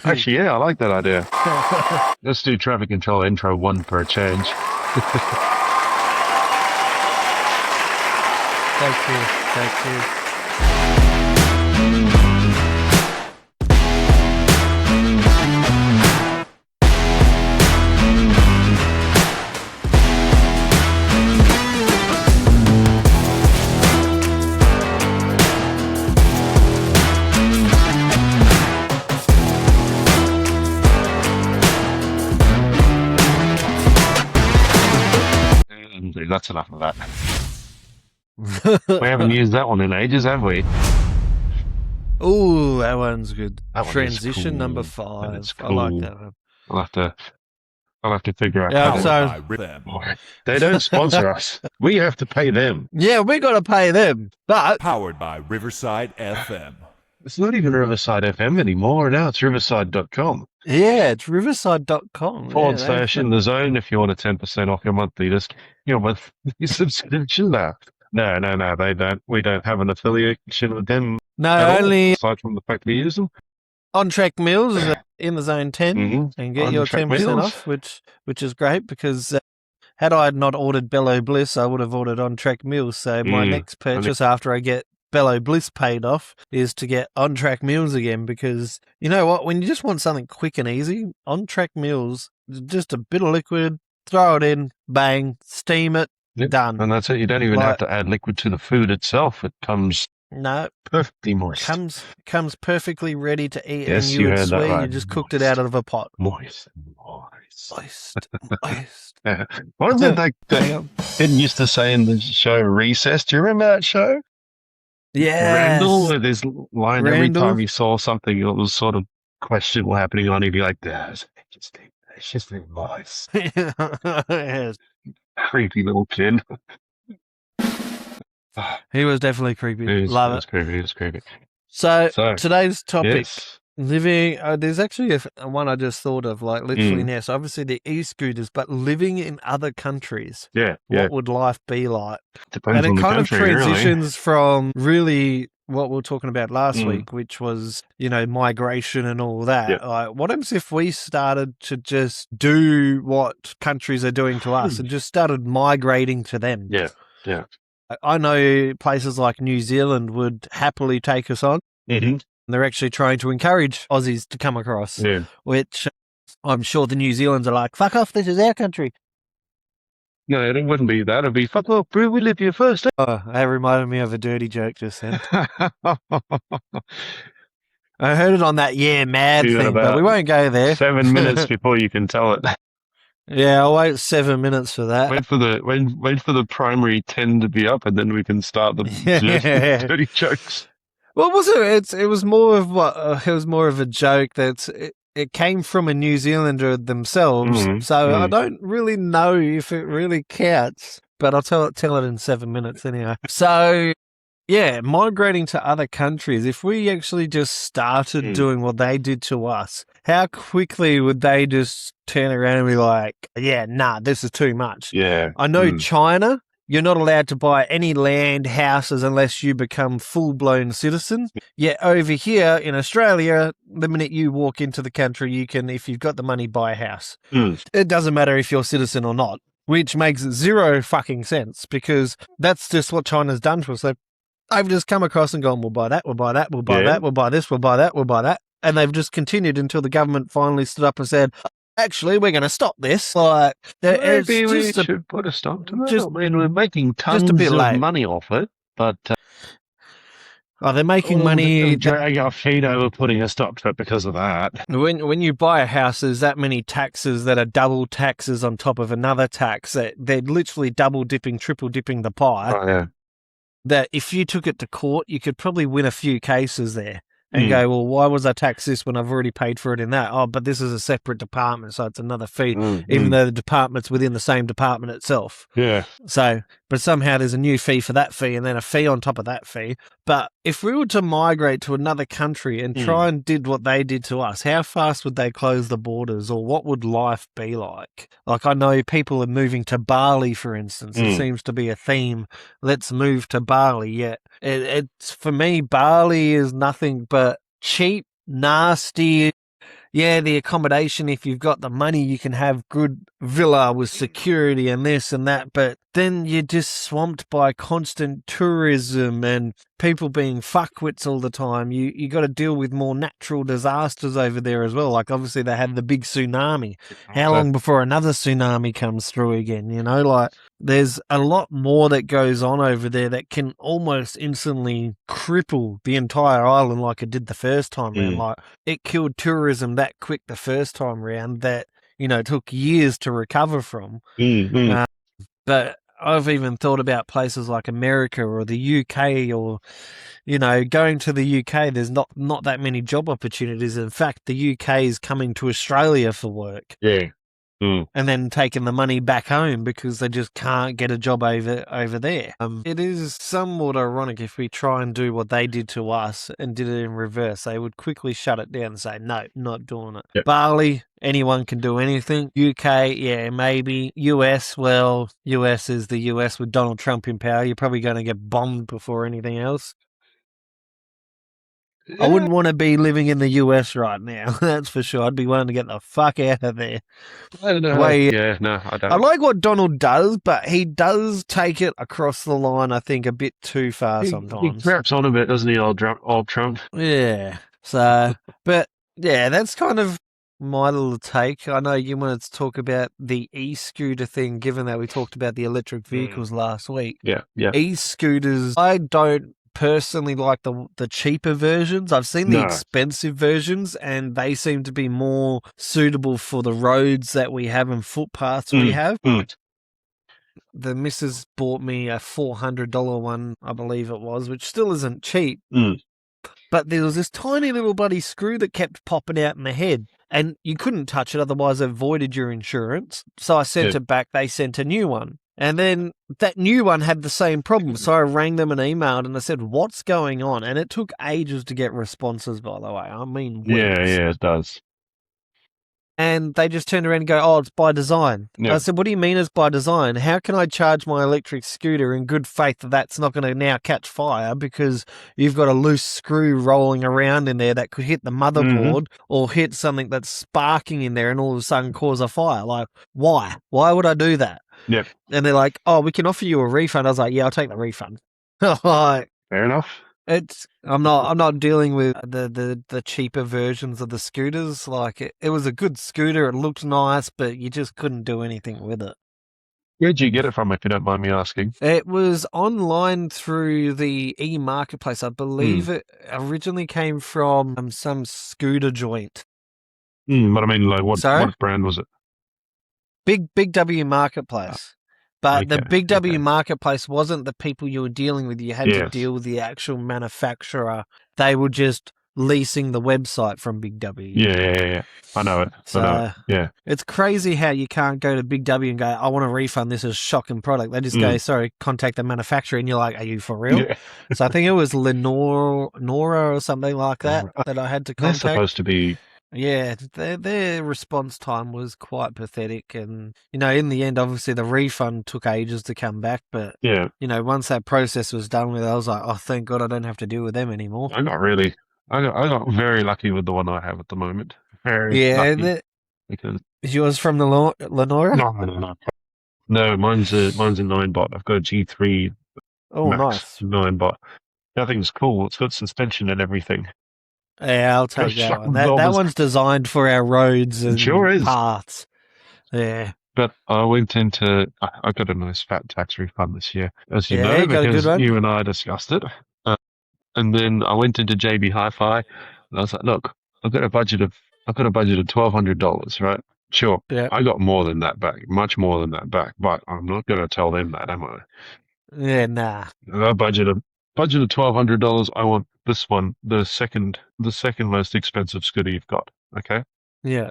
Actually, yeah, I like that idea. Let's do traffic control intro 1 for a change. Thank you. Thank you. That's enough of that. We haven't used that one in ages, have we? Oh, that one's good. That one Transition cool. number That 5. is I like cool. that one. I'll have to figure out Yeah, how. so They don't sponsor us. We have to pay them. yeah, we got to pay them, but Powered by Riverside FM. It's not even Riverside FM anymore. Now it's riverside.com. yeah, it's riverside.com. / in the zone if you want a 10% off your monthly subscription. No, they don't. We don't have an affiliation with them. No, at all, only aside from the fact we use them. On Track Meals is in the zone 10 and get On your Track 10% Meals. off, which is great because had I not ordered Bello Bliss, I would have ordered On Track Meals. So my next purchase after I get Bello Bliss paid off is to get On Track Meals again, because you know what? When you just want something quick and easy, On Track Meals, just a bit of liquid, throw it in, bang, steam it, done. And that's it. You don't even have to add liquid to the food itself. It comes perfectly moist. Comes perfectly ready to eat, Yes, and you you would heard that swear right. you just cooked it out of a pot. Moist. Yeah. What is it that Ed used to say in the show Recess? Do you remember that show? Yeah. Randall, with his line every Randall. time he saw something that was sort of questionable happening on, he'd be like, "That's just advice." Yes. Creepy little kid. He was definitely creepy. Love it. He was creepy. So today's topic, Yes. living, there's actually one I just thought of, like literally now. So obviously the e-scooters, but living in other countries. Yeah. What would life be like? Depends on And it the kind country, of transitions really. from really what we were talking about last week, which was, migration and all that. Yeah. Like, what happens if we started to just do what countries are doing to us and just started migrating to them? Yeah. I know places like New Zealand would happily take us on. Mm-hmm. They're actually trying to encourage Aussies to come across, which I'm sure the New Zealanders are like, fuck off, this is our country. No, it wouldn't be that. It'd be, fuck off, bro, we live here first. Oh, that reminded me of a dirty joke just then. I heard it on that mad thing, but we won't go there. 7 minutes before you can tell it. Yeah, I'll wait 7 minutes for that. Wait for the primary 10 to be up, and then we can start the dirty jokes. Well, was it? It was more of it was more of a joke that it came from a New Zealander themselves. So I don't really know if it really counts, but I'll tell it in 7 minutes anyway. So yeah, migrating to other countries. If we actually just started doing what they did to us, how quickly would they just turn around and be like, yeah, nah, this is too much? Yeah. I know China, you're not allowed to buy any land, houses, unless you become full-blown citizen. Yet over here in Australia, the minute you walk into the country, you can, if you've got the money, buy a house. It doesn't matter if you're a citizen or not, which makes zero fucking sense, because that's just what China's done to us. They've just come across and gone, we'll buy that, we'll buy that, we'll buy that, we'll buy this, we'll buy that, we'll buy that. And they've just continued until the government finally stood up and said, actually, we're going to stop this. Like, maybe we should put a stop to it. I mean, we're making tons of money off it, but... they're making money. Drag our feet over putting a stop to it because of that. When you buy a house, there's that many taxes that are double taxes on top of another tax. They're literally double dipping, triple dipping the pie. Oh, yeah. That if you took it to court, you could probably win a few cases there and go, well, why was I taxed this when I've already paid for it in that? Oh, but this is a separate department, so it's another fee, even though the department's within the same department itself. Yeah. So, but somehow there's a new fee for that fee and then a fee on top of that fee. But if we were to migrate to another country and try and did what they did to us, how fast would they close the borders, or what would life be like? Like, I know people are moving to Bali, for instance. It seems to be a theme. Let's move to Bali. Yet it's for me, Bali is nothing but cheap, nasty, the accommodation, if you've got the money, you can have good villa with security and this and that, but then you're just swamped by constant tourism and people being fuckwits all the time. You got to deal with more natural disasters over there as well. Like, obviously, they had the big tsunami. How long before another tsunami comes through again? You know, like, there's a lot more that goes on over there that can almost instantly cripple the entire island like it did the first time round. Like, it killed tourism that quick the first time round that, it took years to recover from. But I've even thought about places like America or the UK or, going to the UK, there's not that many job opportunities. In fact, the UK is coming to Australia for work. Yeah. And then taking the money back home because they just can't get a job over there. It is somewhat ironic if we try and do what they did to us and did it in reverse. They would quickly shut it down and say, no, not doing it. Yep. Bali, anyone can do anything. UK, yeah, maybe. US, well, US is the US with Donald Trump in power. You're probably going to get bombed before anything else. I wouldn't want to be living in the US right now, that's for sure. I'd be wanting to get the fuck out of there. I don't know. No, I don't. I like what Donald does, but he does take it across the line, I think, a bit too far sometimes. He craps on a bit, doesn't he, old Trump? Yeah. So, but yeah, that's kind of my little take. I know you wanted to talk about the e-scooter thing, given that we talked about the electric vehicles last week. Yeah. E-scooters, I don't personally like the cheaper versions. I've seen the expensive versions, and they seem to be more suitable for the roads that we have and footpaths we have. The missus bought me a $400 one, I believe it was, which still isn't cheap. But there was this tiny little bloody screw that kept popping out in the head, and you couldn't touch it, otherwise it voided your insurance. So I sent it back. They sent a new one. And then that new one had the same problem. So I rang them and emailed and I said, what's going on? And it took ages to get responses, by the way. I mean, weeks. Yeah, it does. And they just turned around and go, oh, it's by design. Yeah. I said, what do you mean it's by design? How can I charge my electric scooter in good faith that that's not going to now catch fire because you've got a loose screw rolling around in there that could hit the motherboard or hit something that's sparking in there and all of a sudden cause a fire? Like, why? Why would I do that? Yep. And they're like, oh, we can offer you a refund. I was like, yeah, I'll take the refund. Like, fair enough. I'm not dealing with the cheaper versions of the scooters. Like, it was a good scooter. It looked nice, but you just couldn't do anything with it. Where'd you get it from, if you don't mind me asking? It was online through the e-marketplace. I believe it originally came from some scooter joint. But I mean, like, what brand was it? Big W Marketplace. But the Big W Marketplace wasn't the people you were dealing with. You had to deal with the actual manufacturer. They were just leasing the website from Big W. Yeah. I know it. So, yeah. It's crazy how you can't go to Big W and go, I want a refund. This is a shocking product. They just go, sorry, contact the manufacturer. And you're like, are you for real? Yeah. So I think it was Nora or something like that I had to contact. They're supposed to be... Yeah, their response time was quite pathetic. And, in the end, obviously the refund took ages to come back. But, once that process was done with, I was like, oh, thank God I don't have to deal with them anymore. I got very lucky with the one I have at the moment. Very lucky. Because... Is yours from the Lenora? No. No, mine's a 9-bot. I've got a G3 Max 9-bot. That thing's cool. It's got suspension and everything. Yeah, I'll take that one. That one's designed for our roads and paths. Yeah. But I went into... I got a nice fat tax refund this year, as you know, because you and I discussed it. And then I went into JB Hi-Fi, and I was like, look, I've got a budget of $1,200, right? Sure, I got more than that back, much more than that back, but I'm not going to tell them that, am I? Yeah, nah. A budget of $1,200. I want this one, the second most expensive scooter you've got. Okay. Yeah.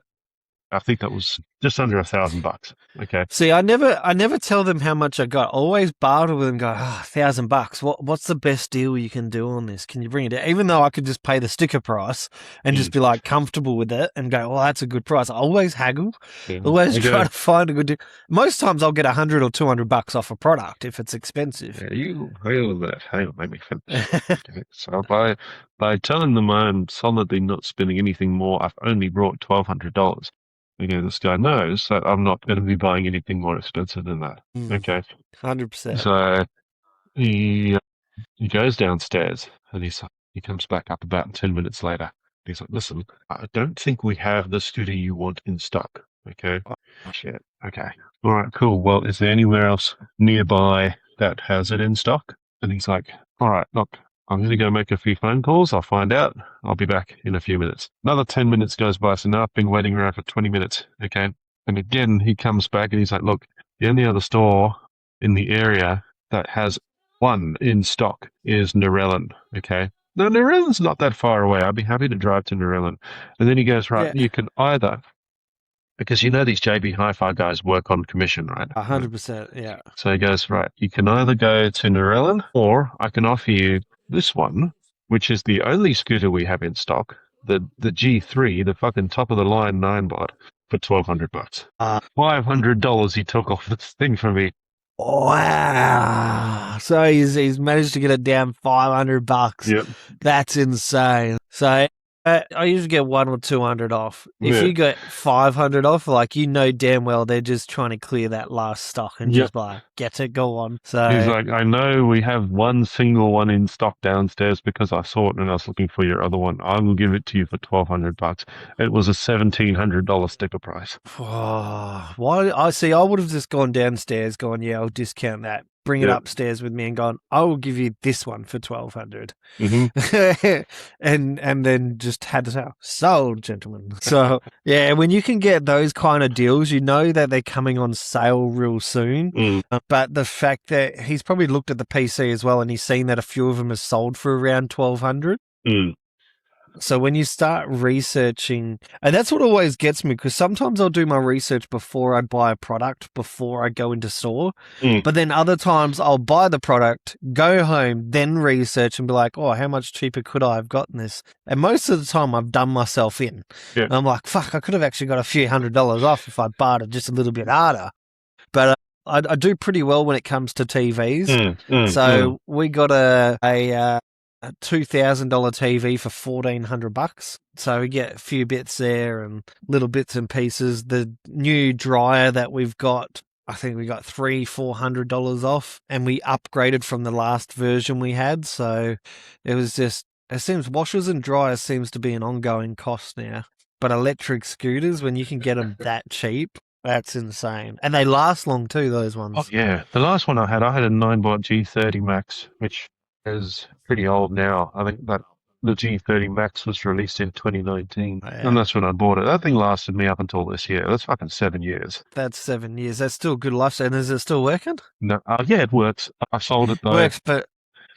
I think that was just under $1,000. Okay. See, I never tell them how much I got. I always barter with them. Go, $1,000. What's the best deal you can do on this? Can you bring it down? Even though I could just pay the sticker price and just be like comfortable with it and go, well, that's a good price. I always haggle. Yeah. Always try to find a good deal. Most times I'll get $100 or $200 off a product if it's expensive. Yeah, you hang that. Hang on, let me finish. Okay. So by telling them I'm solidly not spending anything more, I've only brought $1,200. Okay, this guy knows that I'm not going to be buying anything more expensive than that. Okay. 100%. So he goes downstairs and he comes back up about 10 minutes later. He's like, listen, I don't think we have the scooter you want in stock. Okay. Oh, shit. Okay. All right, cool. Well, is there anywhere else nearby that has it in stock? And he's like, all right, look, I'm going to go make a few phone calls. I'll find out. I'll be back in a few minutes. Another 10 minutes goes by. So now I've been waiting around for 20 minutes. Okay. And again, he comes back and he's like, look, the only other store in the area that has one in stock is Narellan. Okay. No, Narellan's not that far away. I'd be happy to drive to Narellan. And then he goes, right, you can either, because you know these JB Hi-Fi guys work on commission, right? 100%, yeah. So he goes, right, you can either go to Narellan or I can offer you this one, which is the only scooter we have in stock, the G3, the fucking top of the line 9-bot for $1,200. $500 he took off this thing from me. Wow. So he's managed to get it down $500. Yep. That's insane. So I usually get 100 or 200 off. If you get 500 off, like, you know damn well they're just trying to clear that last stock and just like, get it, go on. So he's like, I know we have one single one in stock downstairs because I saw it and I was looking for your other one. I will give it to you for $1,200. It was a $1,700 sticker price. Oh, why? I would have just gone downstairs, gone, yeah, I'll discount that. Bring it upstairs with me and gone, I will give you this one for $1,200. and then just had to say, sold, gentlemen. So yeah, when you can get those kind of deals, you know that they're coming on sale real soon. But the fact that he's probably looked at the PC as well and he's seen that a few of them are sold for around $1,200. So when you start researching, and that's what always gets me, because sometimes I'll do my research before I buy a product, before I go into store. But then other times I'll buy the product, go home, then research and be like, oh, how much cheaper could I have gotten this? And most of the time I've done myself in. And I'm like, fuck, I could have actually got a few $100s off if I bartered just a little bit harder. But I do pretty well when it comes to TVs. So we got a $2,000 TV for $1,400. So we get a few bits there and little bits and pieces. The new dryer that we've got, I think we got $300-$400 off, and we upgraded from the last version we had. So it was just, it seems washers and dryers seems to be an ongoing cost now. But electric scooters, when you can get them that cheap, that's insane. And they last long too, those ones. Oh, yeah. The last one I had a 9-bot G30 Max, which is pretty old now. I think that the G30 Max was released in 2019, and that's when I bought it. That thing lasted me up until this year. That's fucking 7 years. That's 7 years. That's still good life. And is it still working? No, yeah, it works. I sold it though.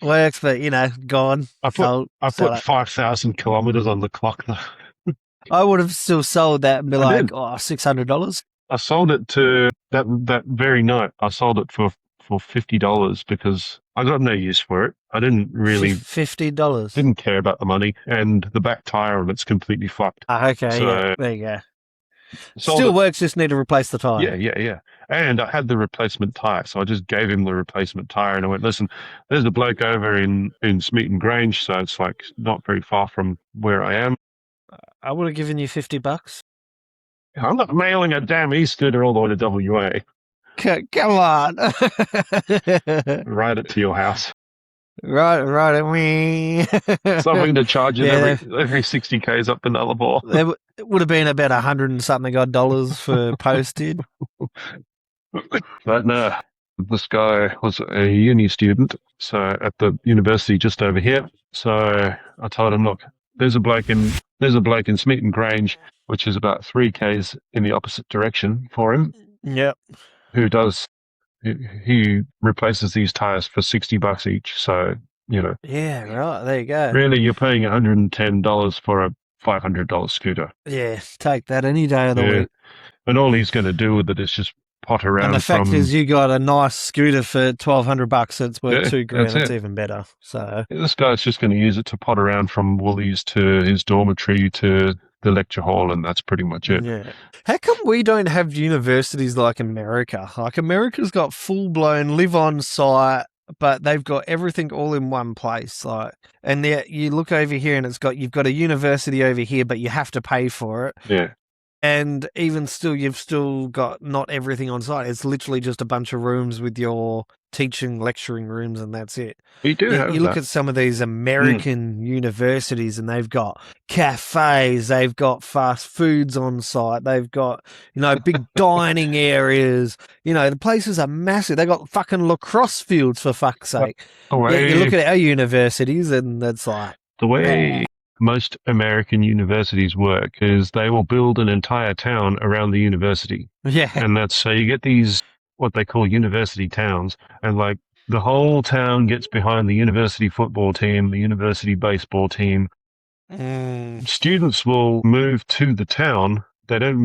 Works, but you know, gone. I put 5,000 kilometers on the clock though. I would have still sold that and be like, $600. I sold it to that very night. I sold it for $50 because I got no use for it. I didn't really $50. Didn't care about the money, and the back tire on it's completely fucked. Okay, so, yeah, there you go. Still works, just need to replace the tire. Yeah. And I had the replacement tire, so I just gave him the replacement tire, and I went, listen, there's a bloke over in Smeaton Grange, so it's like not very far from where I am. I would have given you $50. I'm not mailing a damn e-scooter all the way to WA. Come on. Ride it to your house. Right at me. Something to charge it every 60 Ks up to Nullarbor. It would have been about $100 and something odd for postage. But no, this guy was a uni student, so at the university just over here. So I told him, look, there's a bloke in Smeaton Grange, which is about 3 Ks in the opposite direction for him. Yep. He replaces these tires for $60 each. So, you know. Yeah, right. There you go. Really, you're paying $110 for a $500 scooter. Yeah, take that any day of the week. And all he's going to do with it is just pot around. And the fact is, you got a nice scooter for $1,200. It's worth $2,000. It's even better. So this guy's just going to use it to pot around from Woolies to his dormitory to the lecture hall, and that's pretty much it. Yeah. How come we don't have universities like America? Like America's got full-blown live on site, but they've got everything all in one place. Like, and there you look over here, and you've got a university over here, but you have to pay for it. Yeah. And even still, you've still got not everything on site. It's literally just a bunch of rooms with your teaching, lecturing rooms, and that's it. We do have You look at some of these American universities, and they've got cafes, they've got fast foods on site, they've got, big dining areas. The places are massive. They got fucking lacrosse fields, for fuck's sake. You look at our universities, and it's like... The way most American universities work is they will build an entire town around the university. Yeah. And that's so you get these, what they call university towns, and like the whole town gets behind the university football team, the university baseball team. Students will move to the town. They don't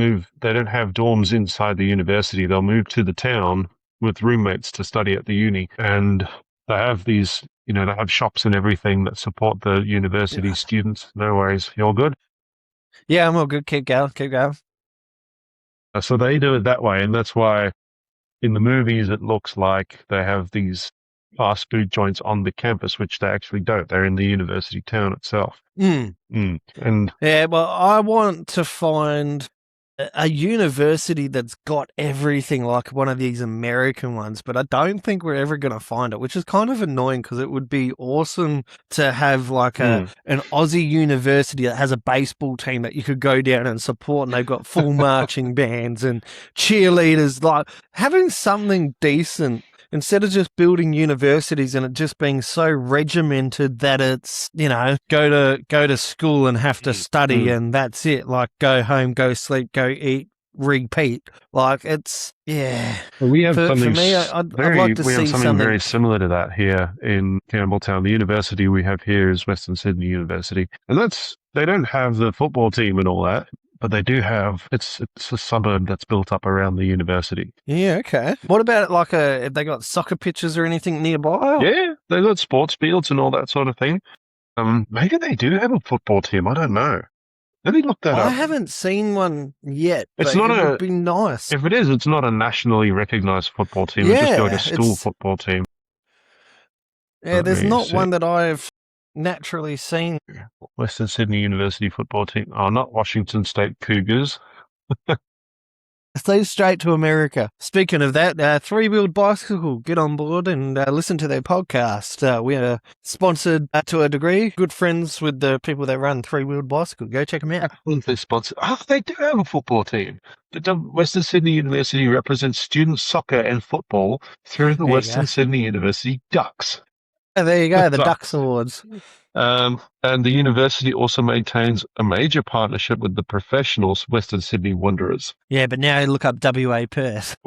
have dorms inside the university. They'll move to the town with roommates to study at the uni. And they have these, they have shops and everything that support the university students. No worries. You all good? Yeah, I'm all good. Keep going. So they do it that way. And that's why in the movies it looks like they have these fast food joints on the campus, which they actually don't. They're in the university town itself. And yeah, well, I want to find a university that's got everything like one of these American ones, but I don't think we're ever going to find it, which is kind of annoying because it would be awesome to have like an Aussie university that has a baseball team that you could go down and support, and they've got full marching bands and cheerleaders. Like having something decent instead of just building universities and it just being so regimented that it's, go to school and have to study and that's it. Like go home, go sleep, go eat, repeat. Like it's, yeah. Well, we have something for me, I'd like to see something very similar to that here in Campbelltown. The university we have here is Western Sydney University. And they don't have the football team and all that. But they do have, it's a suburb that's built up around the university. Yeah, okay. What about like have they got soccer pitches or anything nearby? Yeah, they've got sports fields and all that sort of thing. Maybe they do have a football team. I don't know. Let me look that up. I haven't seen one yet. It would be nice. If it is, it's not a nationally recognized football team. It's just like a school football team. Yeah, there's not one that I've naturally seen. Western Sydney University football team. Oh, not Washington State Cougars. Stay straight to America. Speaking of that, Three-Wheeled Bicycle, get on board and listen to their podcast. We are sponsored to a degree. Good friends with the people that run Three-Wheeled Bicycle. Go check them out. They're sponsored. Oh, they do have a football team. The Western Sydney University represents student soccer and football through the Western Sydney University Ducks. Oh, there you go, the Ducks Awards. And the university also maintains a major partnership with the professionals Western Sydney Wanderers. Yeah, but now look up WA Perth.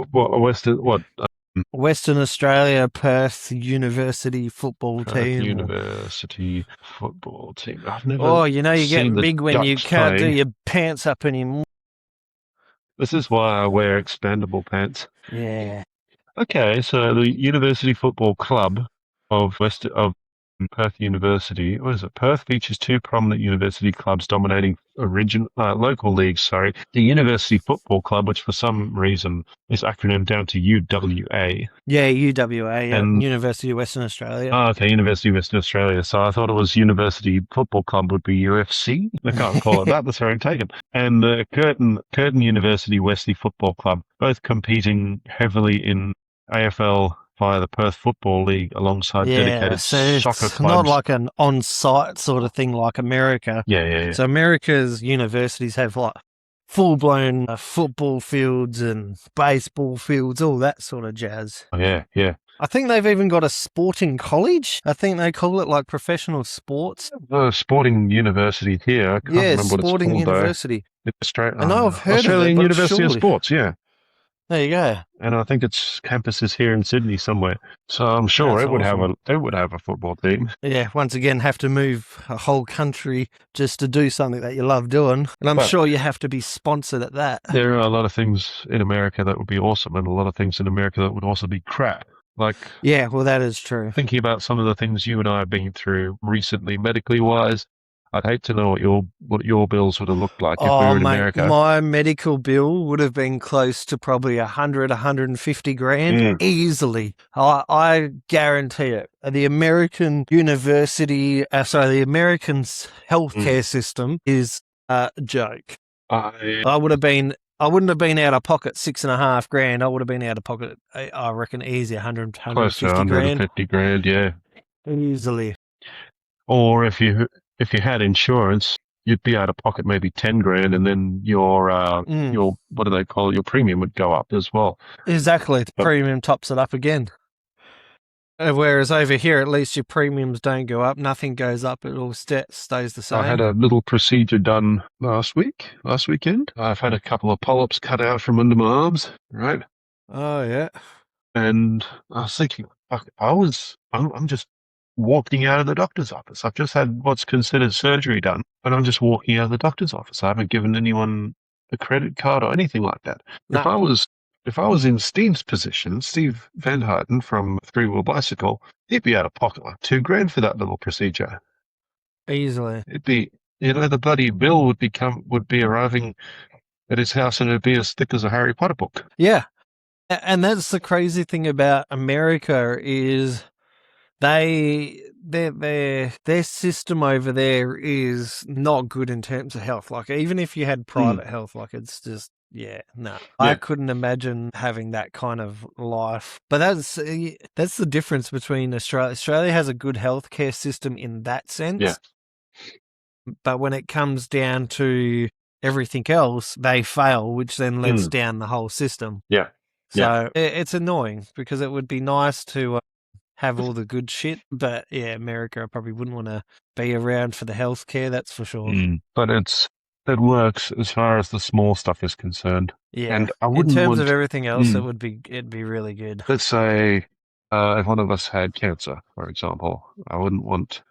Western Australia Perth University Football Team. University Football Team. I've never you get big when you can't do your pants up anymore. This is why I wear expandable pants. Yeah. Okay, so the University Football Club of Perth University. What is it? Perth features two prominent university clubs dominating local leagues. The University Football Club, which for some reason is acronymed down to UWA. Yeah, UWA, and University of Western Australia. Oh, okay, University of Western Australia. So I thought it was University Football Club would be UFC. I can't call it that. That's very taken. And the Curtin University Wesley Football Club, both competing heavily in AFL via the Perth Football League alongside dedicated soccer clubs. It's not like an on-site sort of thing like America. Yeah. So America's universities have like full-blown football fields and baseball fields, all that sort of jazz. Oh, yeah. I think they've even got a sporting college. I think they call it like professional sports. Sporting university here. I can't remember what it's called. Sporting university. It's I know I've heard Australian of it, University of Sports, yeah. There you go. And I think its campus is here in Sydney somewhere. So I'm sure That's it would awesome. have a football team. Yeah, once again, have to move a whole country just to do something that you love doing. And I'm sure you have to be sponsored at that. There are a lot of things in America that would be awesome, and a lot of things in America that would also be crap. Like, yeah, well, that is true. Thinking about some of the things you and I have been through recently, medically wise, I'd hate to know what your bills would have looked like if we were in America. My medical bill would have been close to probably 150 grand easily. I guarantee it. The American university, the American healthcare system is a joke. I wouldn't have been out of pocket 6.5 grand. I would have been out of pocket, I reckon, easy 150 close to 150 grand, yeah, easily. Or if you had insurance, you'd be out of pocket maybe 10 grand, and then your what do they call it? Your premium would go up as well. Exactly, the premium tops it up again. Whereas over here, at least your premiums don't go up. Nothing goes up. It all stays the same. I had a little procedure done last weekend. I've had a couple of polyps cut out from under my arms, right? Oh, yeah. And I was thinking, fuck, I'm just walking out of the doctor's office. I've just had what's considered surgery done, but I'm just walking out of the doctor's office. I haven't given anyone a credit card or anything like that. No. If I was in Steve's position, Steve Van Harten from Three Wheel Bicycle, he'd be out of pocket like $2 grand for that little procedure. Easily. It'd be, the bloody bill would be arriving at his house, and it'd be as thick as a Harry Potter book. Yeah. And that's the crazy thing about America is their system over there is not good in terms of health. Like, even if you had private health, like, it's just, no. I couldn't imagine having that kind of life. But that's the difference between Australia. Australia has a good healthcare system in that sense. Yeah. But when it comes down to everything else, they fail, which then lets down the whole system. Yeah. So it's annoying because it would be nice to have all the good shit, but America, I probably wouldn't want to be around for the healthcare, that's for sure. But it works as far as the small stuff is concerned. Yeah, and I wouldn't in terms of everything else, it'd be really good. Let's say if one of us had cancer, for example, I wouldn't want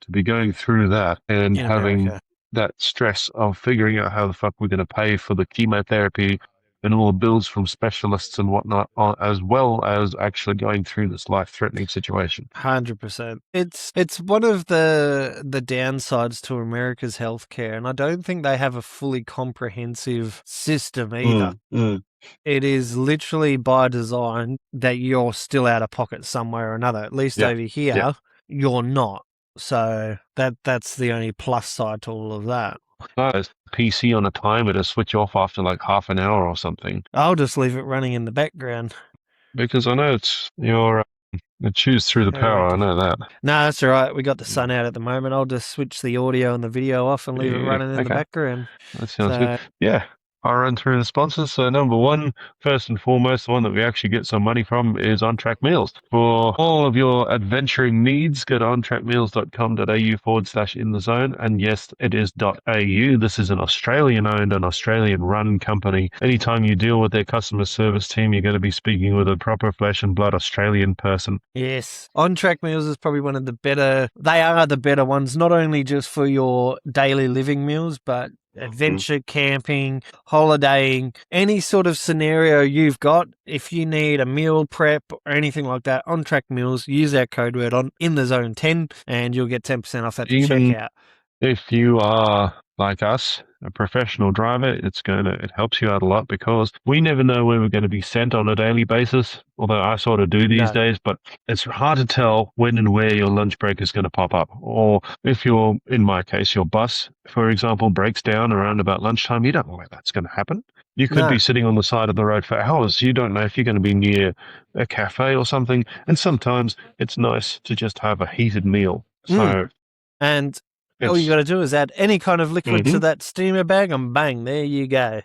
to be going through that and having that stress of figuring out how the fuck we're going to pay for the chemotherapy and all the bills from specialists and whatnot, as well as actually going through this life-threatening situation. 100%. It's one of the downsides to America's healthcare, and I don't think they have a fully comprehensive system either. It is literally by design that you're still out of pocket somewhere or another. At least over here, you're not. So that's the only plus side to all of that. There's PC on a timer to switch off after like half an hour or something. I'll just leave it running in the background. Because I know it chews through the power, I know that. No, that's all right. We got the sun out at the moment. I'll just switch the audio and the video off and leave it running in the background. That sounds good. Yeah. I'll run through the sponsors. So number one, first and foremost, the one that we actually get some money from is On Track Meals. For all of your adventuring needs, go to ontrackmeals.com.au/in-the-zone. And yes, it is .au. This is an Australian-owned and Australian-run company. Anytime you deal with their customer service team, you're going to be speaking with a proper flesh and blood Australian person. Yes. On Track Meals is probably one of the better, they are the better ones, not only just for your daily living meals, but adventure, camping, holidaying, any sort of scenario you've got. If you need a meal prep or anything like that, On Track Meals, use our code word on in the zone 10 and you'll get 10% off at the checkout. If you are like us, a professional driver, it helps you out a lot because we never know where we're going to be sent on a daily basis, although I sort of do these days, but it's hard to tell when and where your lunch break is going to pop up. Or if in my case, your bus, for example, breaks down around about lunchtime, you don't know where that's going to happen. You could be sitting on the side of the road for hours. You don't know if you're going to be near a cafe or something. And sometimes it's nice to just have a heated meal. And all you got to do is add any kind of liquid to that steamer bag and bang, there you go.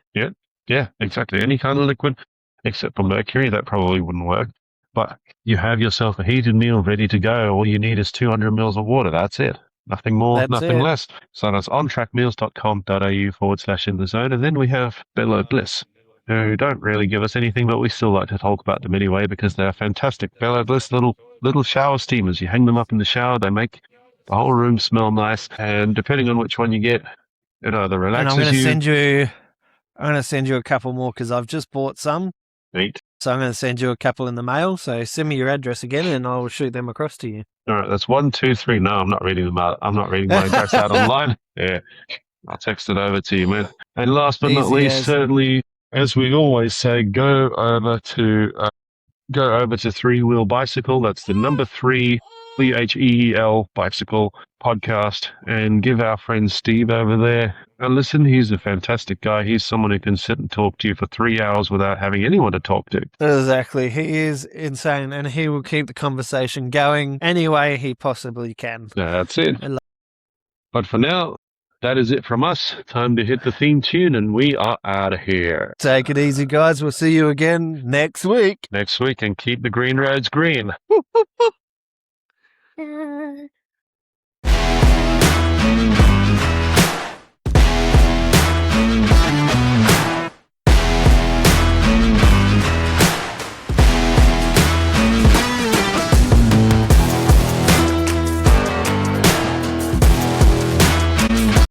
Yeah, exactly. Any kind of liquid, except for mercury, that probably wouldn't work. But you have yourself a heated meal ready to go. All you need is 200 mils of water. That's it. Nothing more, nothing less. So that's ontrackmeals.com.au/in-the-zone. And then we have Bello Bliss. who don't really give us anything, but we still like to talk about them anyway because they're fantastic. They're like little shower steamers. You hang them up in the shower, they make the whole room smell nice, and depending on which one you get, it either relaxes and I'm going to you. I'm going to send you a couple more because I've just bought some. Neat. So I'm going to send you a couple in the mail. So send me your address again and I'll shoot them across to you. All right, that's 1, 2, 3. No, I'm not reading them out. I'm not reading my address out online. Yeah, I'll text it over to you, man. And last but not least, certainly, as we always say, go over to Three Wheel Bicycle. That's the number 3 WHEEL Bicycle podcast, and give our friend Steve over there a listen. He's a fantastic guy. He's someone who can sit and talk to you for 3 hours without having anyone to talk to. Exactly. He is insane, and he will keep the conversation going any way he possibly can. That's it. But for now, that is it from us. Time to hit the theme tune, and we are out of here. Take it easy, guys. We'll see you again next week. Next week, and keep the green roads green. Woo, woo, woo.